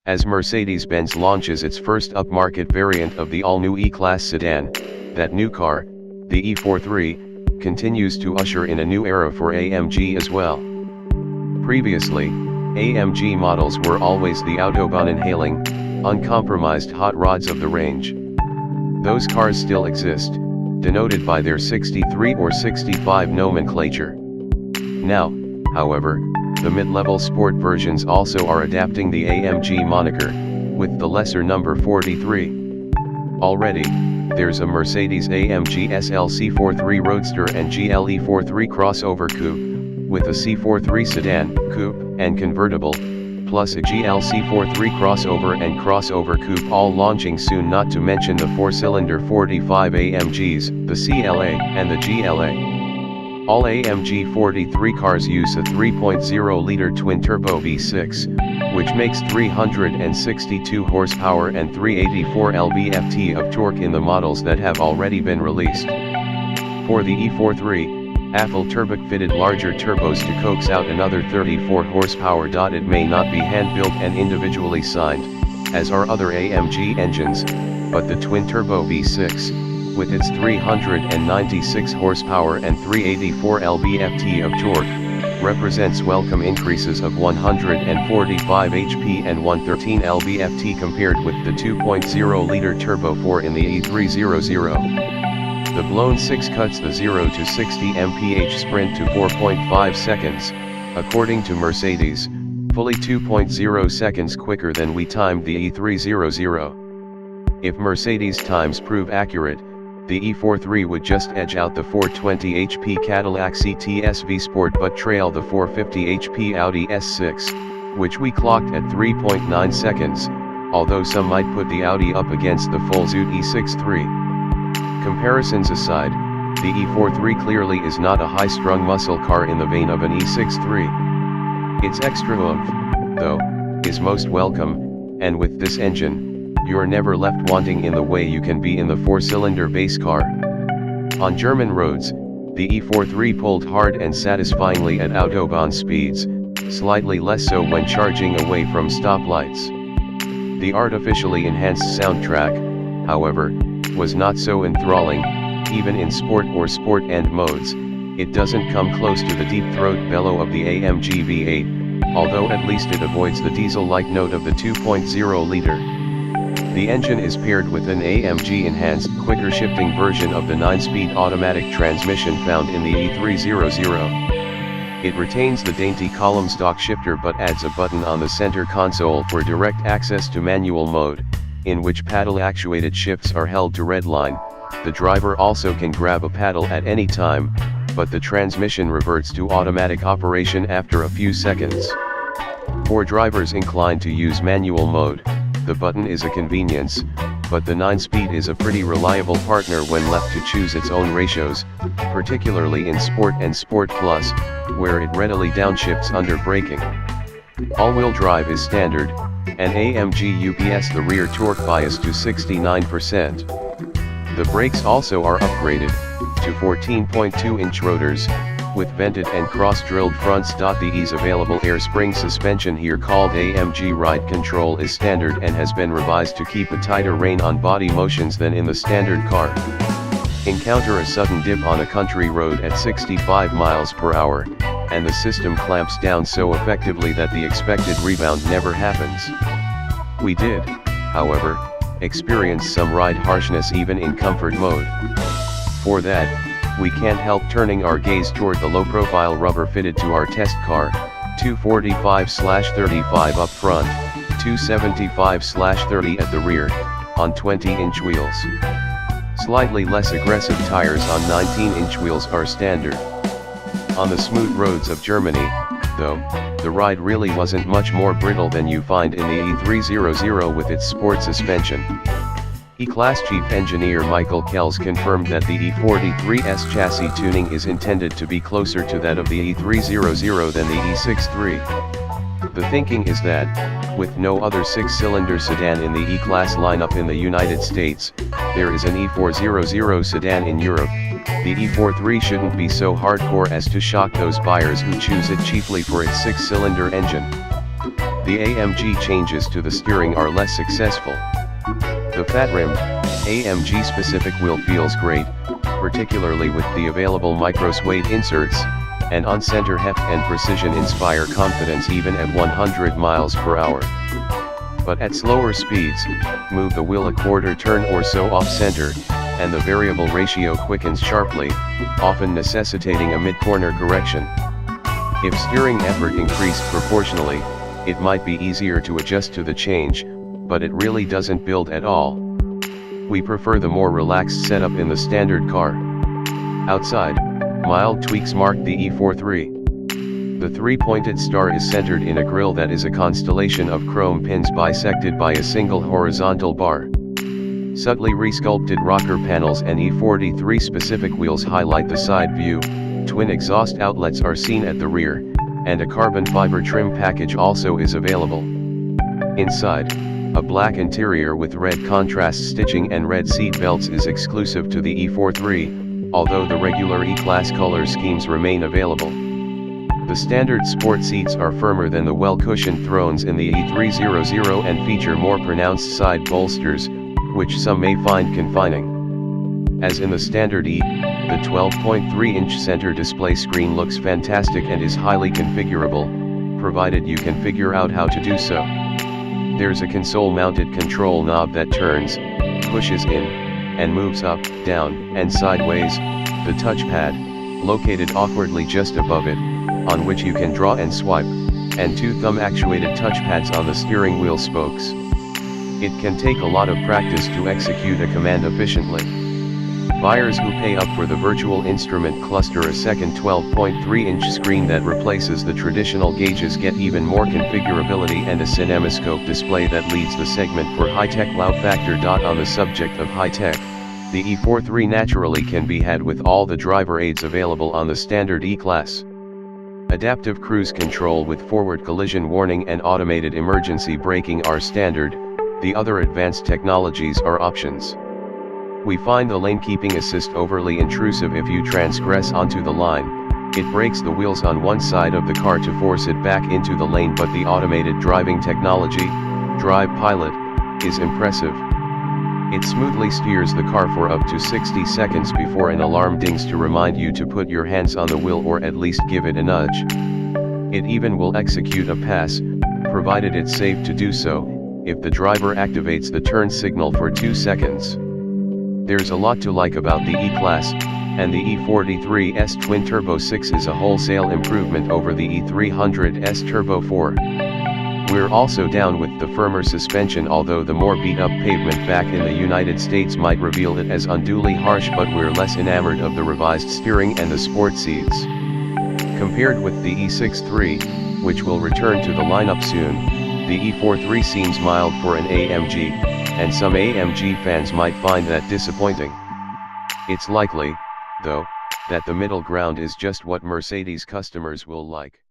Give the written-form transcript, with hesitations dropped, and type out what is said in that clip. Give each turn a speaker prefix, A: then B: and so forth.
A: as Mercedes-Benz launches its first upmarket variant of the all-new E-Class sedan. That new car, the E43, continues to usher in a new era for AMG as well. Previously, AMG models were always the autobahn-inhaling, uncompromised hot rods of the range. Those cars still exist, denoted by their 63 or 65 nomenclature. Now, however, the mid-level sport versions also are adapting the AMG moniker, with the lesser number 43. Already, there's a Mercedes-AMG SLC43 Roadster and GLE43 crossover coupe, with a C43 sedan, coupe, and convertible, plus a GLC43 crossover and crossover coupe all launching soon, not to mention the 4-cylinder 45 AMGs, the CLA, and the GLA. All AMG 43 cars use a 3.0-liter twin-turbo V6, which makes 362 horsepower and 384 lb-ft of torque in the models that have already been released. For the E43, Apple turbo-fitted larger turbos to coax out another 34 horsepower. It may not be hand-built and individually signed, as are other AMG engines, but the twin-turbo V6, with its 396 horsepower and 384 lb-ft of torque, represents welcome increases of 145 HP and 113 lb-ft compared with the 2.0-liter Turbo 4 in the E300. The blown 6 cuts the 0 to 60 mph sprint to 4.5 seconds, according to Mercedes, fully 2.0 seconds quicker than we timed the E300. If Mercedes times prove accurate, the E43 would just edge out the 420 HP Cadillac CT-SV Sport but trail the 450 HP Audi S6, which we clocked at 3.9 seconds, although some might put the Audi up against the full Zoot E63. Comparisons aside, the E43 clearly is not a high-strung muscle car in the vein of an E63. Its extra oomph, though, is most welcome, and with this engine, you're never left wanting in the way you can be in the 4-cylinder base car. On German roads, the E43 pulled hard and satisfyingly at autobahn speeds, slightly less so when charging away from stoplights. The artificially enhanced soundtrack, however, was not so enthralling, even in sport or sport end modes. It doesn't come close to the deep throat bellow of the AMG V8, although at least it avoids the diesel-like note of the 2.0-liter. The engine is paired with an AMG-enhanced, quicker shifting version of the 9-speed automatic transmission found in the E300. It retains the dainty column stock shifter but adds a button on the center console for direct access to manual mode, in which paddle-actuated shifts are held to redline. The driver also can grab a paddle at any time, but the transmission reverts to automatic operation after a few seconds. For drivers inclined to use manual mode, the button is a convenience, but the 9-speed is a pretty reliable partner when left to choose its own ratios, particularly in Sport and Sport Plus, where it readily downshifts under braking. All-wheel drive is standard, and AMG UPS the rear torque bias to 69%. The brakes also are upgraded, to 14.2-inch rotors, with vented and cross-drilled fronts. The ease available air spring suspension, here called AMG Ride Control, is standard and has been revised to keep a tighter rein on body motions than in the standard car. Encounter a sudden dip on a country road at 65 miles per hour, and the system clamps down so effectively that the expected rebound never happens. We did, however, experience some ride harshness even in comfort mode. For that, we can't help turning our gaze toward the low-profile rubber fitted to our test car, 245/35 up front, 275/30 at the rear, on 20-inch wheels. Slightly less aggressive tires on 19-inch wheels are standard. On the smooth roads of Germany, though, the ride really wasn't much more brittle than you find in the E300 with its sport suspension. E-Class Chief Engineer Michael Kells confirmed that the E43's chassis tuning is intended to be closer to that of the E300 than the E63. The thinking is that, with no other 6-cylinder sedan in the E-Class lineup in the United States, there is an E400 sedan in Europe. The E43 shouldn't be so hardcore as to shock those buyers who choose it chiefly for its 6-cylinder engine. The AMG changes to the steering are less successful. The fat-rimmed, AMG-specific wheel feels great, particularly with the available micro-suede inserts, and on-center heft and precision inspire confidence even at 100 miles per hour. But at slower speeds, move the wheel a quarter turn or so off-center, and the variable ratio quickens sharply, often necessitating a mid-corner correction. If steering effort increased proportionally, it might be easier to adjust to the change, but it really doesn't build at all. We prefer the more relaxed setup in the standard car. Outside, mild tweaks mark the E43. The three-pointed star is centered in a grille that is a constellation of chrome pins bisected by a single horizontal bar. Subtly resculpted rocker panels and E43 specific wheels highlight the side view, twin exhaust outlets are seen at the rear, and a carbon fiber trim package also is available. Inside, a black interior with red contrast stitching and red seat belts is exclusive to the E43, although the regular E-Class color schemes remain available. The standard sport seats are firmer than the well-cushioned thrones in the E300 and feature more pronounced side bolsters, which some may find confining. As in the standard E, the 12.3-inch center display screen looks fantastic and is highly configurable, provided you can figure out how to do so. There's a console-mounted control knob that turns, pushes in, and moves up, down, and sideways, the touchpad, located awkwardly just above it, on which you can draw and swipe, and two thumb-actuated touchpads on the steering wheel spokes. It can take a lot of practice to execute a command efficiently. Buyers who pay up for the virtual instrument cluster a second 12.3-inch screen that replaces the traditional gauges get even more configurability and a cinemascope display that leads the segment for high-tech wow factor. On the subject of high-tech, the E43 naturally can be had with all the driver aids available on the standard E-Class. Adaptive cruise control with forward collision warning and automated emergency braking are standard, the other advanced technologies are options. We find the lane keeping assist overly intrusive if you transgress onto the line. It brakes the wheels on one side of the car to force it back into the lane, but the automated driving technology, Drive Pilot, is impressive. It smoothly steers the car for up to 60 seconds before an alarm dings to remind you to put your hands on the wheel or at least give it a nudge. It even will execute a pass, provided it's safe to do so, if the driver activates the turn signal for 2 seconds. There's a lot to like about the E-Class, and the E43's twin-turbo 6 is a wholesale improvement over the E300's Turbo 4. We're also down with the firmer suspension, although the more beat-up pavement back in the United States might reveal it as unduly harsh, but we're less enamored of the revised steering and the sport seats. Compared with the E63, which will return to the lineup soon, the E43 seems mild for an AMG, and some AMG fans might find that disappointing. It's likely, though, that the middle ground is just what Mercedes customers will like.